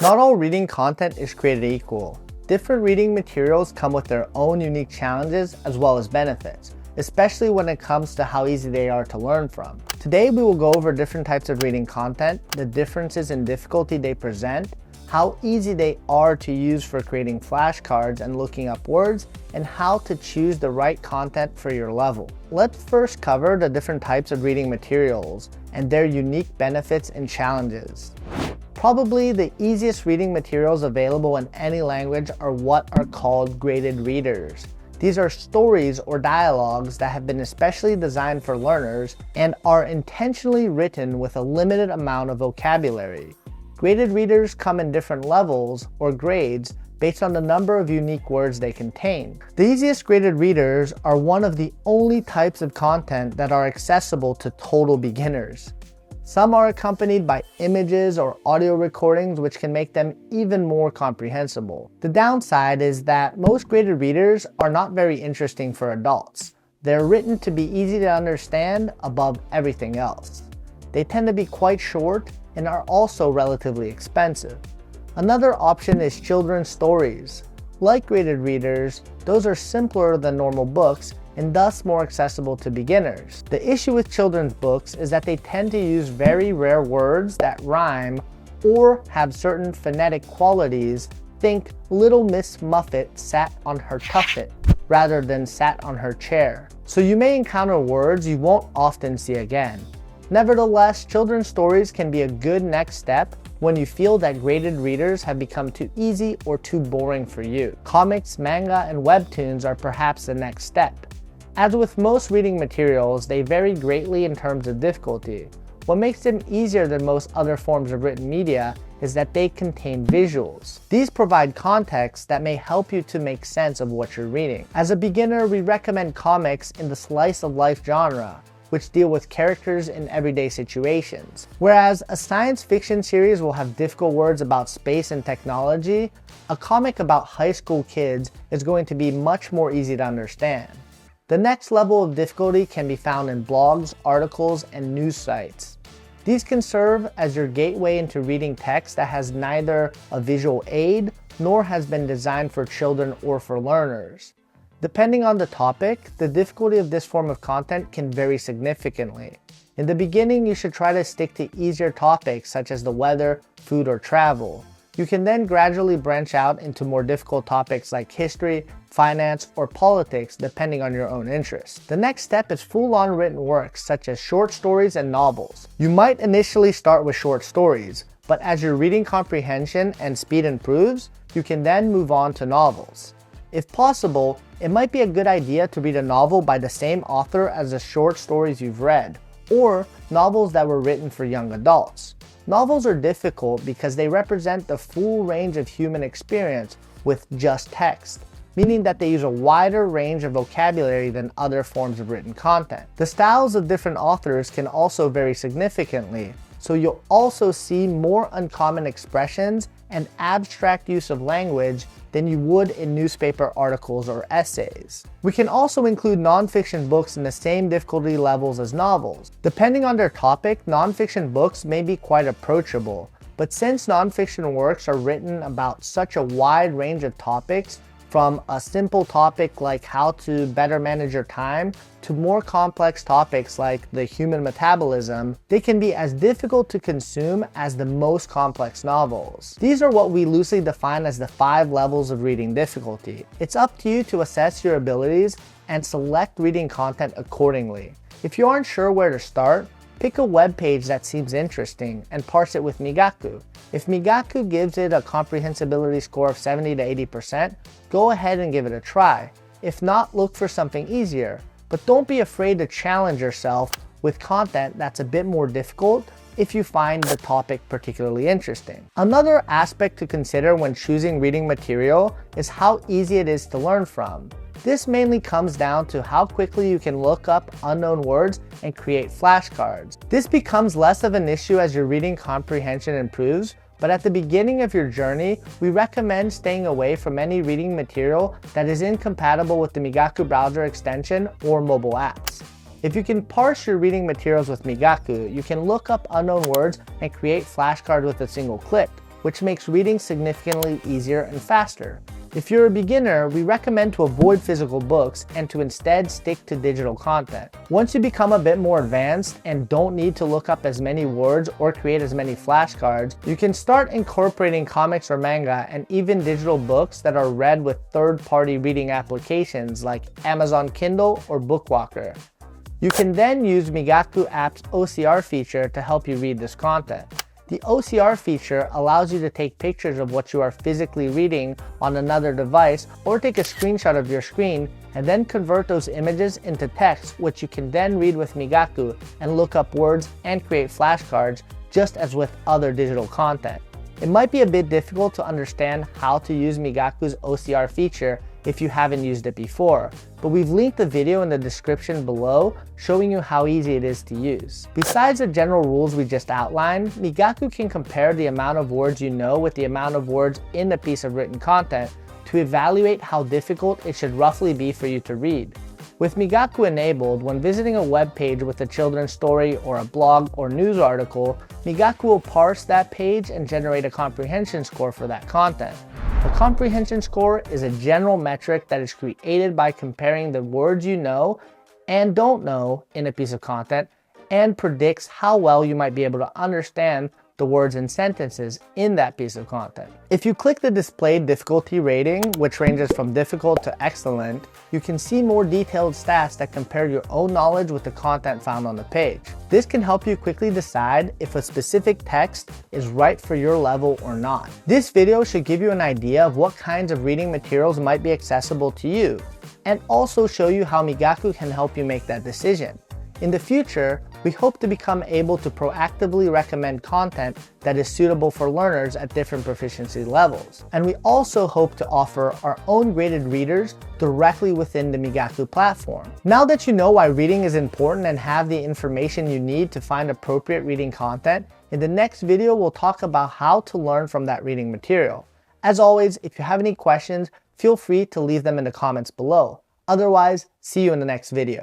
Not all reading content is created equal. Different reading materials come with their own unique challenges as well as benefits, especially when it comes to how easy they are to learn from. Today we will go over different types of reading content, the differences in difficulty they present, how easy they are to use for creating flashcards and looking up words, and how to choose the right content for your level. Let's first cover the different types of reading materials and their unique benefits and challenges. Probably the easiest reading materials available in any language are what are called graded readers. These are stories or dialogues that have been especially designed for learners and are intentionally written with a limited amount of vocabulary. Graded readers come in different levels or grades based on the number of unique words they contain. The easiest graded readers are one of the only types of content that are accessible to total beginners. Some are accompanied by images or audio recordings, which can make them even more comprehensible. The downside is that most graded readers are not very interesting for adults. They're written to be easy to understand above everything else. They tend to be quite short and are also relatively expensive. Another option is children's stories. Like graded readers, those are simpler than normal books and thus more accessible to beginners. The issue with children's books is that they tend to use very rare words that rhyme or have certain phonetic qualities. Think Little Miss Muffet sat on her tuffet rather than sat on her chair. So you may encounter words you won't often see again. Nevertheless, children's stories can be a good next step when you feel that graded readers have become too easy or too boring for you. Comics, manga, and webtoons are perhaps the next step. As with most reading materials, they vary greatly in terms of difficulty. What makes them easier than most other forms of written media is that they contain visuals. These provide context that may help you to make sense of what you're reading. As a beginner, we recommend comics in the slice of life genre, which deal with characters in everyday situations. Whereas a science fiction series will have difficult words about space and technology, a comic about high school kids is going to be much more easy to understand. The next level of difficulty can be found in blogs, articles, and news sites. These can serve as your gateway into reading text that has neither a visual aid nor has been designed for children or for learners. Depending on the topic, the difficulty of this form of content can vary significantly. In the beginning, you should try to stick to easier topics such as the weather, food, or travel. You can then gradually branch out into more difficult topics like history, finance, or politics, depending on your own interests. The next step is full-on written works such as short stories and novels. You might initially start with short stories, but as your reading comprehension and speed improves, you can then move on to novels. If possible, it might be a good idea to read a novel by the same author as the short stories you've read, or novels that were written for young adults. Novels are difficult because they represent the full range of human experience with just text, meaning that they use a wider range of vocabulary than other forms of written content. The styles of different authors can also vary significantly, so you'll also see more uncommon expressions and abstract use of language than you would in newspaper articles or essays. We can also include nonfiction books in the same difficulty levels as novels. Depending on their topic, nonfiction books may be quite approachable, but since nonfiction works are written about such a wide range of topics, from a simple topic like how to better manage your time to more complex topics like the human metabolism, they can be as difficult to consume as the most complex novels. These are what we loosely define as the 5 levels of reading difficulty. It's up to you to assess your abilities and select reading content accordingly. If you aren't sure where to start, pick a web page that seems interesting and parse it with Migaku. If Migaku gives it a comprehensibility score of 70 to 80%, go ahead and give it a try. If not, look for something easier. But don't be afraid to challenge yourself with content that's a bit more difficult if you find the topic particularly interesting. Another aspect to consider when choosing reading material is how easy it is to learn from. This mainly comes down to how quickly you can look up unknown words and create flashcards. This becomes less of an issue as your reading comprehension improves, but at the beginning of your journey, we recommend staying away from any reading material that is incompatible with the Migaku browser extension or mobile apps. If you can parse your reading materials with Migaku, you can look up unknown words and create flashcards with a single click, which makes reading significantly easier and faster. If you're a beginner, we recommend to avoid physical books and to instead stick to digital content. Once you become a bit more advanced and don't need to look up as many words or create as many flashcards, you can start incorporating comics or manga and even digital books that are read with third-party reading applications like Amazon Kindle or Bookwalker. You can then use Migaku app's OCR feature to help you read this content. The OCR feature allows you to take pictures of what you are physically reading on another device or take a screenshot of your screen and then convert those images into text, which you can then read with Migaku and look up words and create flashcards just as with other digital content. It might be a bit difficult to understand how to use Migaku's OCR feature if you haven't used it before, but we've linked the video in the description below showing you how easy it is to use. Besides the general rules we just outlined, Migaku can compare the amount of words you know with the amount of words in the piece of written content to evaluate how difficult it should roughly be for you to read. With Migaku enabled, when visiting a web page with a children's story or a blog or news article, Migaku will parse that page and generate a comprehension score for that content. The comprehension score is a general metric that is created by comparing the words you know and don't know in a piece of content and predicts how well you might be able to understand the words and sentences in that piece of content. If you click the displayed difficulty rating, which ranges from difficult to excellent, you can see more detailed stats that compare your own knowledge with the content found on the page. This can help you quickly decide if a specific text is right for your level or not. This video should give you an idea of what kinds of reading materials might be accessible to you, and also show you how Migaku can help you make that decision. In the future, we hope to become able to proactively recommend content that is suitable for learners at different proficiency levels. And we also hope to offer our own graded readers directly within the Migaku platform. Now that you know why reading is important and have the information you need to find appropriate reading content, in the next video we'll talk about how to learn from that reading material. As always, if you have any questions, feel free to leave them in the comments below. Otherwise, see you in the next video.